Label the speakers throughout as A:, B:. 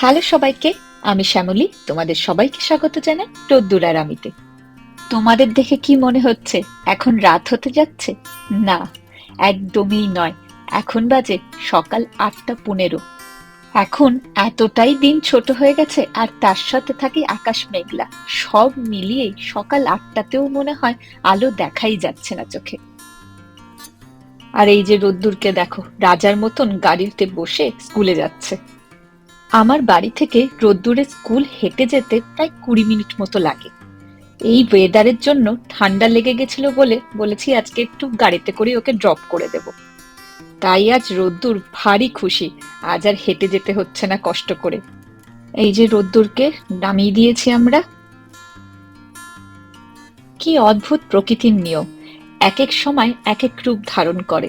A: Hello সবাইকে, আমি শ্যামলী। তোমাদের সবাইকে স্বাগত জানাই রোদ্দুর আর আমিতে। তোমাদের দেখে কি মনে হচ্ছে এখন রাত হতে যাচ্ছে? না, একদমই নয়। এখন বাজে সকাল ৮টা ১৫। এখন এতটাই দিন ছোট হয়ে গেছে, আর তার সাথে থাকে আকাশ মেঘলা। সব মিলিয়ে সকাল ৮টাতেও মনে হয় আলো দেখাই যাচ্ছে না চোখে। আর এই যে রোদ্দুরকে দেখো, রাজার মতন গাড়িতে বসে স্কুলে যাচ্ছে। আমার বাড়ি থেকে রোদ্দুরে স্কুল হেঁটে যেতে প্রায় ২০ মিনিট মতো লাগে। এই ওয়েদারের জন্য ঠান্ডা লেগে গেছিল বলে বলেছি আজকে একটু গাড়িতে করে ওকে ড্রপ করে দেব। তাই আজ রোদ্দুর ভারী খুশি, আজ আর হেঁটে যেতে হচ্ছে না কষ্ট করে। এই যে রোদ্দুরকে নামিয়ে দিয়েছি আমরা। কি অদ্ভুত প্রকৃতির নিয়ম, এক এক সময় এক এক রূপ ধারণ করে।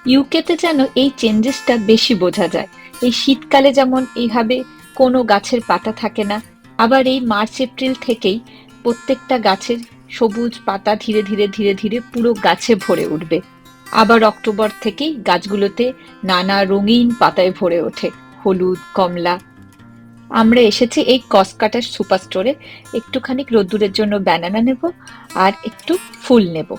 A: ইউকেতে যেন এই চেঞ্জেসটা বেশি বোঝা যায়। এই শীতকালে যেমন এইভাবে কোনো গাছের পাতা থাকে না, আবার এই মার্চ এপ্রিল থেকেই প্রত্যেকটা গাছের সবুজ পাতা ধীরে ধীরে ধীরে ধীরে পুরো গাছে ভরে উঠবে। আবার অক্টোবর থেকেই গাছগুলোতে নানা রঙিন পাতায় ভরে ওঠে, হলুদ, কমলা। আমরা এসেছি এই কসকাটার সুপার স্টোরে, একটুখানি রোদ্দুরের জন্য ব্যানানা নেব আর একটু ফুল নেব।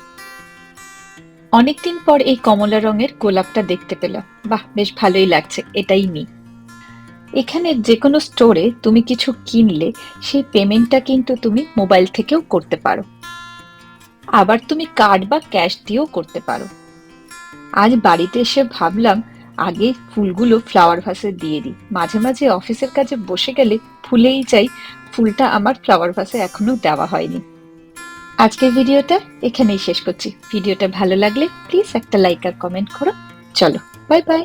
A: অনেকদিন পর এই কমলা রঙের গোলাপটা দেখতে পেলাম। বাহ, বেশ ভালোই লাগছে, এটাই নিই। এখানে যে কোনো স্টোরে তুমি কিছু কিনলে সেই পেমেন্টটা কিন্তু তুমি মোবাইল থেকেও করতে পারো। আবার তুমি কার্ড বা ক্যাশ দিয়েও করতে পারো। আজ বাড়িতে এসে ভাবলাম আগে ফুলগুলো ফ্লাওয়ার ভাসে দিয়ে দিই। মাঝে মাঝে অফিসের কাজে বসে গেলে ভুলেই যাই ফুলটা আমার ফ্লাওয়ার ভাসে এখনো দেওয়া হয়নি। আজকের ভিডিওটা এখানেই শেষ করছি। ভিডিওটা ভালো লাগলে প্লিজ একটা লাইক আর কমেন্ট করো। চলো, বাই বাই।